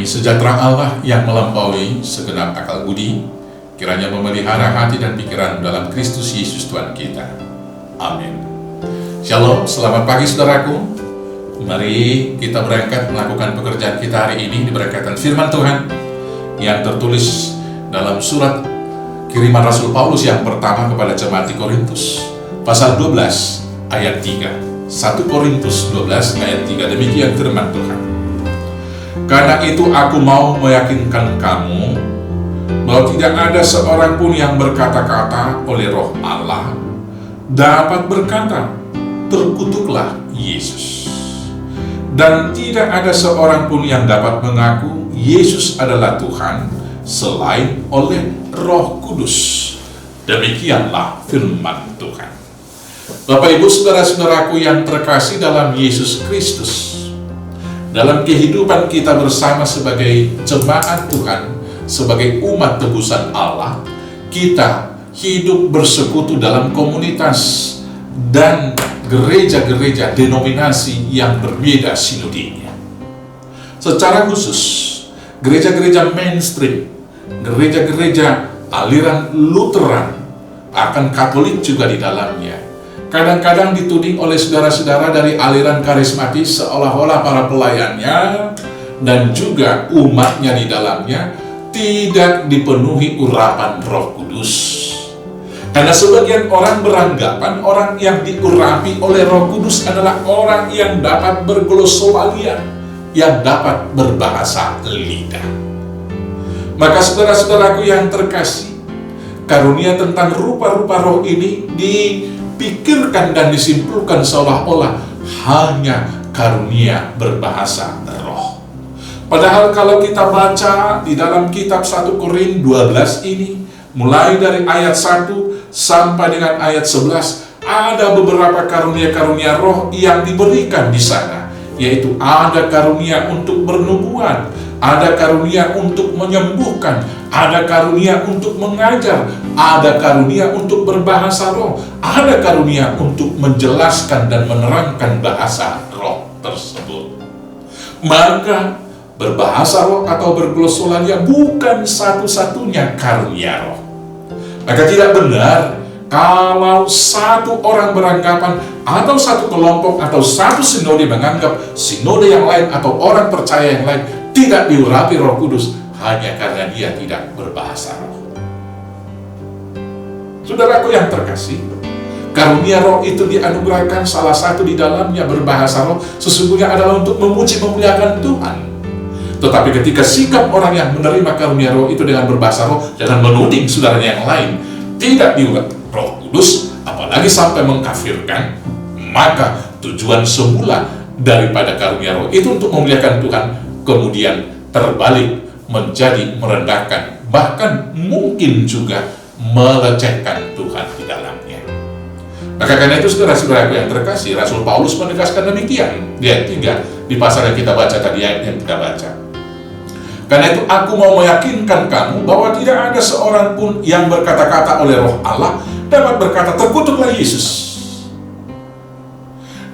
Damai sejahtera Allah yang melampaui segenap akal budi, kiranya memelihara hati dan pikiran dalam Kristus Yesus Tuhan kita. Amin. Shalom, selamat pagi saudaraku. Mari kita berangkat melakukan pekerjaan kita hari ini diberkatkan firman Tuhan yang tertulis dalam surat kiriman Rasul Paulus yang pertama kepada jemaat di Korintus, pasal 12 ayat 3. 1 Korintus 12 ayat 3, demikian firman Tuhan. Karena itu aku mau meyakinkan kamu bahwa tidak ada seorang pun yang berkata-kata oleh Roh Allah dapat berkata, terkutuklah Yesus. Dan tidak ada seorang pun yang dapat mengaku Yesus adalah Tuhan selain oleh Roh Kudus. Demikianlah firman Tuhan. Bapak Ibu saudara-saudaraku yang terkasih dalam Yesus Kristus, dalam kehidupan kita bersama sebagai jemaat Tuhan, sebagai umat tebusan Allah, kita hidup bersekutu dalam komunitas dan gereja-gereja denominasi yang berbeda sinodinya. Secara khusus, gereja-gereja mainstream, gereja-gereja aliran Lutheran, akan Katolik juga di dalamnya, kadang-kadang dituding oleh saudara-saudara dari aliran karismatis seolah-olah para pelayannya dan juga umatnya di dalamnya tidak dipenuhi urapan Roh Kudus. Karena sebagian orang beranggapan orang yang diurapi oleh Roh Kudus adalah orang yang dapat berglosolalia, yang dapat berbahasa lidah. Maka saudara-saudaraku yang terkasih, karunia tentang rupa-rupa roh ini dipikirkan dan disimpulkan seolah-olah hanya karunia berbahasa roh. Padahal kalau kita baca di dalam kitab 1 Korintus 12 ini, mulai dari ayat 1 sampai dengan ayat 11, ada beberapa karunia-karunia roh yang diberikan di sana, yaitu ada karunia untuk bernubuat, ada karunia untuk menyembuhkan, ada karunia untuk mengajar, ada karunia untuk berbahasa roh, ada karunia untuk menjelaskan dan menerangkan bahasa roh tersebut. Maka berbahasa roh atau berglosolalia bukan satu-satunya karunia roh. Maka tidak benar kalau satu orang beranggapan atau satu kelompok atau satu sinode menganggap sinode yang lain atau orang percaya yang lain tidak diurapi Roh Kudus hanya karena dia tidak berbahasa roh. Saudaraku yang terkasih, karunia roh itu dianugerahkan salah satu di dalamnya berbahasa roh sesungguhnya adalah untuk memuji memuliakan Tuhan. Tetapi ketika sikap orang yang menerima karunia roh itu dengan berbahasa roh, jangan menuding saudaranya yang lain tidak diurapi Roh Kudus, apalagi sampai mengkafirkan, maka tujuan semula daripada karunia roh itu untuk memuliakan Tuhan, kemudian terbalik menjadi merendahkan, bahkan mungkin juga melecehkan Tuhan di dalamnya. Maka karena itu saudara-saudaraku yang terkasih, Rasul Paulus menegaskan demikian di ayat 3 di pasal yang kita baca tadi, ayat yang kita baca. Karena itu aku mau meyakinkan kamu bahwa tidak ada seorang pun yang berkata-kata oleh Roh Allah dapat berkata terkutuklah Yesus.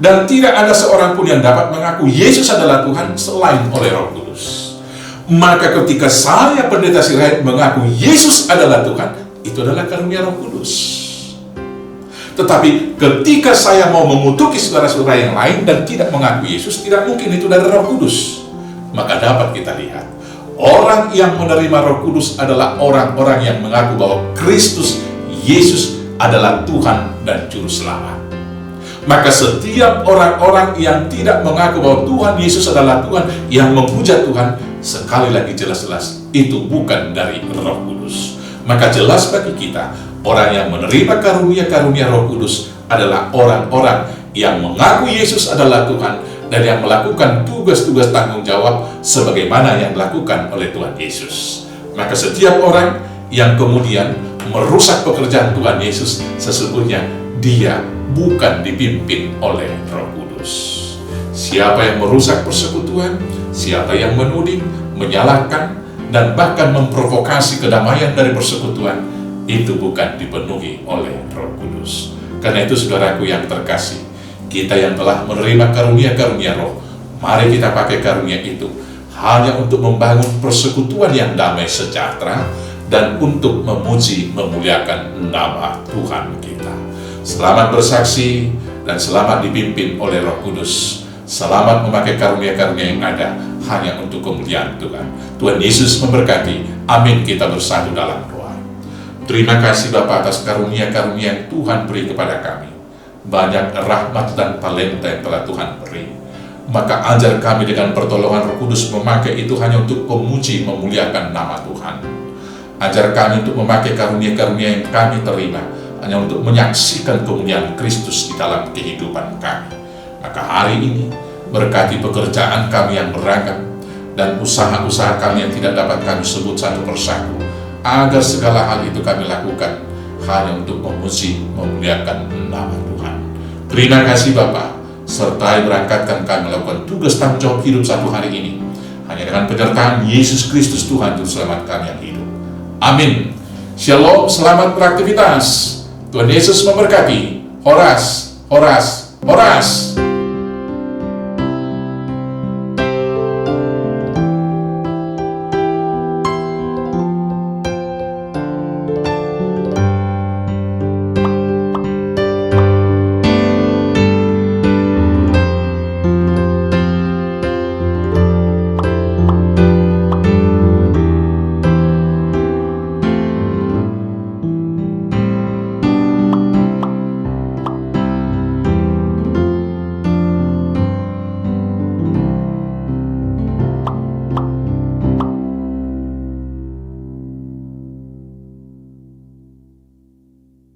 Dan tidak ada seorang pun yang dapat mengaku Yesus adalah Tuhan selain oleh Roh Kudus. Maka ketika saya pendeta Sirait mengaku Yesus adalah Tuhan, itu adalah karunia Roh Kudus. Tetapi ketika saya mau mengutuki saudara-saudara yang lain dan tidak mengaku Yesus, tidak mungkin itu dari Roh Kudus. Maka dapat kita lihat, orang yang menerima Roh Kudus adalah orang-orang yang mengaku bahwa Kristus Yesus adalah Tuhan dan Juru Selamat. Maka setiap orang-orang yang tidak mengaku bahwa Tuhan Yesus adalah Tuhan, yang memuja Tuhan, sekali lagi jelas-jelas itu bukan dari Roh Kudus. Maka jelas bagi kita, orang yang menerima karunia-karunia Roh Kudus adalah orang-orang yang mengaku Yesus adalah Tuhan dan yang melakukan tugas-tugas tanggung jawab sebagaimana yang dilakukan oleh Tuhan Yesus. Maka setiap orang yang kemudian merusak pekerjaan Tuhan Yesus, sesungguhnya dia bukan dipimpin oleh Roh Kudus. Siapa yang merusak persekutuan, siapa yang menuding, menyalahkan, dan bahkan memprovokasi kedamaian dari persekutuan, itu bukan dipenuhi oleh Roh Kudus. Karena itu saudaraku yang terkasih, kita yang telah menerima karunia-karunia roh, mari kita pakai karunia itu hanya untuk membangun persekutuan yang damai sejahtera dan untuk memuji memuliakan nama Tuhan kita. Selamat bersaksi dan selamat dipimpin oleh Roh Kudus. Selamat memakai karunia-karunia yang ada hanya untuk kemuliaan Tuhan. Tuhan Yesus memberkati. Amin. Kita bersatu dalam doa. Terima kasih Bapa atas karunia-karunia yang Tuhan beri kepada kami. Banyak rahmat dan talenta yang telah Tuhan beri. Maka ajar kami dengan pertolongan Roh Kudus memakai itu hanya untuk memuji memuliakan nama Tuhan. Ajar kami untuk memakai karunia-karunia yang kami terima hanya untuk menyaksikan kemuliaan Kristus di dalam kehidupan kami. Maka hari ini berkati pekerjaan kami yang beragam dan usaha-usaha kami yang tidak dapat kami sebut satu persatu, agar segala hal itu kami lakukan hanya untuk memuji memuliakan nama Tuhan. Terima kasih Bapa, sertai berangkatkan kami melakukan tugas tanggung jawab hidup satu hari ini hanya dengan penyertaan Yesus Kristus Tuhan Juru Selamat kami yang hidup. Amin. Shalom, selamat beraktivitas. Tuhan Yesus memberkati. Horas, horas, horas.